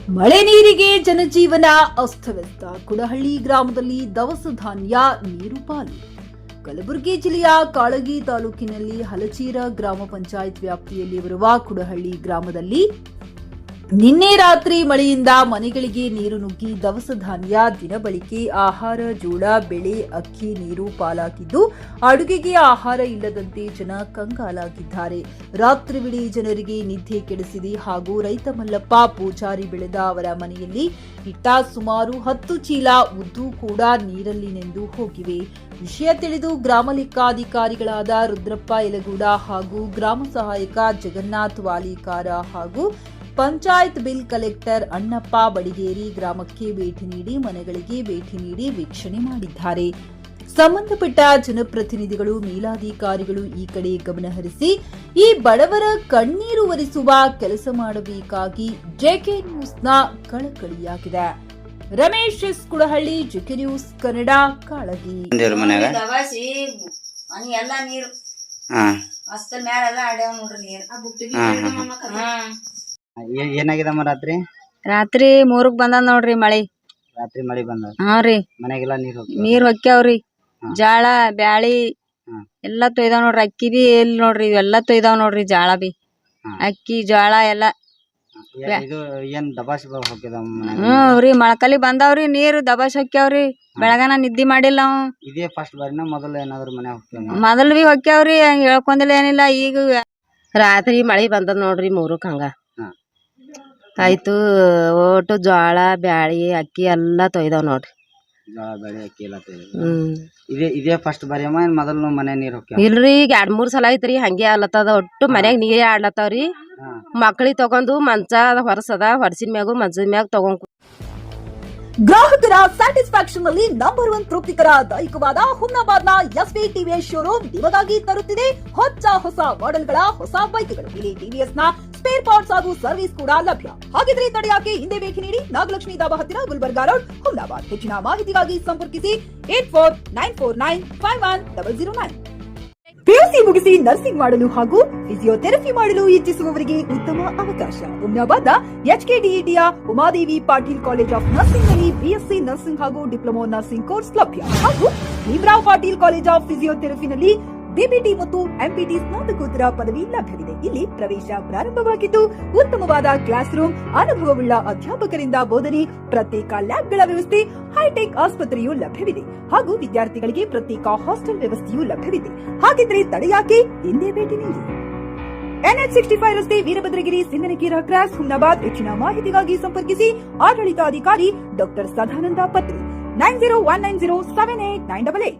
ಮಳೆ ನೀರಿಗೆ ಜನಜೀವನ ಅಸ್ತವ್ಯಸ್ತ. ಕುಡಹಳ್ಳಿ ಗ್ರಾಮದಲ್ಲಿ ದವಸ ಧಾನ್ಯ ನೀರು ಪಾಲು. ಕಲಬುರಗಿ ಜಿಲ್ಲೆಯ ಕಾಳಗಿ ತಾಲೂಕಿನಲ್ಲಿ ಹಲಚೀರ ಗ್ರಾಮ ಪಂಚಾಯತ್ ವ್ಯಾಪ್ತಿಯಲ್ಲಿ ಬರುವ ಕುಡಹಳ್ಳಿ ಗ್ರಾಮದಲ್ಲಿ ನಿನ್ನೆ ರಾತ್ರಿ ಮಳೆಯಿಂದ ಮನೆಗಳಿಗೆ ನೀರು ನುಗ್ಗಿ ದವಸ ಧಾನ್ಯ, ದಿನಬಳಕೆ ಆಹಾರ, ಜೋಳ, ಬೆಳೆ, ಅಕ್ಕಿ ನೀರು ಪಾಲಾಗಿದ್ದು ಅಡುಗೆಗೆ ಆಹಾರ ಇಲ್ಲದಂತೆ ಜನ ಕಂಗಾಲಾಗಿದ್ದಾರೆ. ರಾತ್ರಿವಿಡೀ ಜನರಿಗೆ ನಿದ್ದೆ ಕೆಡಿಸಿದೆ. ಹಾಗೂ ರೈತ ಮಲ್ಲಪ್ಪ ಪೂಜಾರಿ ಬೆಳೆದ ಅವರ ಮನೆಯಲ್ಲಿ ಇಟ್ಟ ಸುಮಾರು 10 ಚೀಲ ಉದ್ದು ಕೂಡ ನೀರಲ್ಲಿ ನೆಂದು ಹೋಗಿವೆ. ವಿಷಯ ತಿಳಿದು ಗ್ರಾಮ ಲೆಕ್ಕಾಧಿಕಾರಿಗಳಾದ ರುದ್ರಪ್ಪ ಯಲಗೂಡ ಹಾಗೂ ಗ್ರಾಮ ಸಹಾಯಕ ಜಗನ್ನಾಥ್ ವಾಲಿಕಾರ ಹಾಗೂ ಪಂಚಾಯತ್ ಬಿಲ್ ಕಲೆಕ್ಟರ್ ಅಣ್ಣಪ್ಪ ಬಡಿಗೇರಿ ಗ್ರಾಮಕ್ಕೆ ಭೇಟಿ ನೀಡಿ ಮನೆಗಳಿಗೆ ಭೇಟಿ ನೀಡಿ ವೀಕ್ಷಣೆ ಮಾಡಿದ್ದಾರೆ. ಸಂಬಂಧಪಟ್ಟ ಜನಪ್ರತಿನಿಧಿಗಳು, ಮೇಲಾಧಿಕಾರಿಗಳು ಈ ಕಡೆ ಗಮನಹರಿಸಿ ಈ ಬಡವರ ಕಣ್ಣೀರು ಒರೆಸುವ ಕೆಲಸ ಮಾಡಬೇಕಾಗಿ ಜೆಕೆ ನ್ಯೂಸ್ನ ಕಳಕಳಿಯಾಗಿದೆ. Ramesh S Kudahalli, JK news Kannada, Kalagi. ಏನಾಗಿದಮ್ಮ ರಾತ್ರಿ? ರಾತ್ರಿ 3ಕ್ಕೆ ಬಂದ ನೋಡ್ರಿ ಮಳಿ. ರಾತ್ರಿ ಮಳಿ ಬಂದ? ಹಾ ರೀ. ಮನೆಗೆಲ್ಲ ನೀರ್ ಹೊಕ್ಕ್ಯಾವ್ರಿ. ಜಾಳ, ಬ್ಯಾಳಿ ಎಲ್ಲಾ ತೊಯ್ದಾವ್ ನೋಡ್ರಿ. ಅಕ್ಕಿ ಬಿ ಎಲ್ಲಿ ನೋಡ್ರಿ, ಇವೆಲ್ಲಾ ತೊಯ್ದಾವ್ ನೋಡ್ರಿ. ಜಾಳ ಬಿ, ಅಕ್ಕಿ, ಜೋಳ ಎಲ್ಲ. ಇದು ಏನ್ ದಬಾಸಿ ಹೋಗ್ಯದಮ್ಮ? ರೀ, ಮೊಳಕಲಿ ಬಂದಾವ್ರಿ ನೀರು, ದಬಾಸ್ ಹೊಕ್ಕ್ಯಾವ್ರಿ. ಬೆಳಗಾನ ನಿದ್ದಿ ಮಾಡಿಲ್ಲ ನಾವು. ಇದೇ ಫಸ್ಟ್ ಬಾರಿನ ಮೊದಲು ಏನಾದ್ರು ಮನೆ ಹೋಗ್ತೇವೆ? ಮೊದಲ್ ಬಿ ಹೊಕ್ಕ್ಯಾವ್ರಿ, ಹಂಗ ಹೇಳ್ಕೊಂಡಿಲ್ಲ ಏನಿಲ್ಲ. ಈಗ ರಾತ್ರಿ ಮಳಿ ಬಂದದ ನೋಡ್ರಿ 3ಕ್ಕೆ ಹಂಗ ಆಯ್ತು. ಒಟ್ಟು ಜೋಳ, ಬ್ಯಾಳಿ, ಅಕ್ಕಿ ಎಲ್ಲಾ ತೊಯ್ದಾವ್ ನೋಡ್ರಿ. ಜೋಳ, ಬ್ಯಾಳಿ, ಅಕ್ಕಿ ಎಲ್ಲ ಇದೇ ಫಸ್ಟ್ ಬಾರಿ ಅಮ್ಮ? ಮೊದಲು ಮನೆ ನೀರ್ ಹೋಗ್ಯಾವ? ಇಲ್ರಿ, ಈಗ 2-3 ಸಲ ಐತ್ರಿ ಹಂಗೆ ಆಲತ್ತದ. ಒಟ್ಟು ಮನ್ಯಾಗ ನೀರೇ ಆಡ್ಲತ್ತಾವ್ರಿ. ಮಕ್ಳಿಗೆ ತಗೊಂಡು ಮಂಚ ಹೊರಸದ, ಹೊರಸಿನ ಮ್ಯಾಗು ಮಂಚದ ಮ್ಯಾಗ ತಗೊಂಡ್ ಗ್ರಾಹಕರ ಸ್ಯಾಟಿಸ್ಫ್ಯಾಕ್ಷನ್ ನಲ್ಲಿ ನಂಬರ್ 1 ತೃಪ್ತಿಕರ ದೈಹಿಕವಾದ ಹುಮ್ನಾಬಾದ್ನ ಎಸ್ವಿ ಟಿವಿಎಸ್ ಶೋರೂಮ್ ನಿಮಗಾಗಿ ತರುತ್ತಿದೆ ಹೊಸ ಮಾಡೆಲ್ಗಳ ಹೊಸ ಬೈಕ್ಗಳು. ಇಲ್ಲಿ ಟಿವಿಎಸ್ ನ ಸ್ಪೇರ್ ಪಾರ್ಟ್ಸ್ ಹಾಗೂ ಸರ್ವಿಸ್ ಕೂಡ ಲಭ್ಯ. ಹಾಗಿದ್ರೆ ತಡೆಯಾಕೆ ಹಿಂದೆ ಭೇಟಿ ನೀಡಿ. ನಾಗಲಕ್ಷ್ಮಿ ಧಾಬಾ ಹತ್ತಿರ, ಗುಲ್ಬರ್ಗಾ ರೋಡ್, ಹುಮ್ನಾಬಾದ್. ಹೆಚ್ಚಿನ ಮಾಹಿತಿಗಾಗಿ ಸಂಪರ್ಕಿಸಿ 8494951009. ಪಿಯುಸಿ ಮುಗಿಸಿ ನರ್ಸಿಂಗ್ ಮಾಡಲು ಹಾಗೂ ಫಿಸಿಯೋಥೆರಪಿ ಮಾಡಲು ಇಚ್ಛಿಸುವವರಿಗೆ ಉತ್ತಮ ಅವಕಾಶ. ಹುಮ್ನಾಬಾದ್ನ ಎಚ್ಕೆಡಿಇಟಿಯ Umadevi Patil college of nursing ನಲ್ಲಿ ಬಿಎಸ್ಸಿ ನರ್ಸಿಂಗ್ ಹಾಗೂ ಡಿಪ್ಲೊಮಾ ನರ್ಸಿಂಗ್ ಕೋರ್ಸ್ ಲಭ್ಯ. ಹಾಗೂ ಭೀಮರಾವ್ ಪಾಟೀಲ್ ಕಾಲೇಜ್ ಆಫ್ ಫಿಸಿಯೋಥೆರಪಿನಲ್ಲಿ ಬಿಪಿಟಿ ಮತ್ತು ಎಂಪಿಟಿ ಸ್ನಾತಕೋತ್ತರ ಪದವಿ ಲಭ್ಯವಿದೆ. ಇಲ್ಲಿ ಪ್ರವೇಶ ಪ್ರಾರಂಭವಾಗಿದ್ದು ಉತ್ತಮವಾದ ಕ್ಲಾಸ್ ರೂಮ್, ಅನುಭವವುಳ್ಳ ಅಧ್ಯಾಪಕರಿಂದ ಬೋಧನೆ, ಪ್ರತ್ಯೇಕ ಲ್ಯಾಬ್ಗಳ ವ್ಯವಸ್ಥೆ, ಹೈಟೆಕ್ ಆಸ್ಪತ್ರೆಯೂ ಲಭ್ಯವಿದೆ. ಹಾಗೂ ವಿದ್ಯಾರ್ಥಿಗಳಿಗೆ ಪ್ರತ್ಯೇಕ ಹಾಸ್ಟೆಲ್ ವ್ಯವಸ್ಥೆಯೂ ಲಭ್ಯವಿದೆ. ಹಾಗಿದ್ರೆ ತಡೆಯಾಕೆ ಹಿಂದೆ ಭೇಟಿ ನೀಡಿ. NH65 ರಸ್ತೆ, ವೀರಭದ್ರಗಿರಿ, ಸಿಂಧನಕೀರ ಕ್ರಾಸ್, ಹುಮ್ನಾಬಾದ್. ಹೆಚ್ಚಿನ ಮಾಹಿತಿಗಾಗಿ ಸಂಪರ್ಕಿಸಿ ಆಡಳಿತಾಧಿಕಾರಿ ಡಾಕ್ಟರ್ ಸದಾನಂದ ಪತ್ರಿ 9019078988.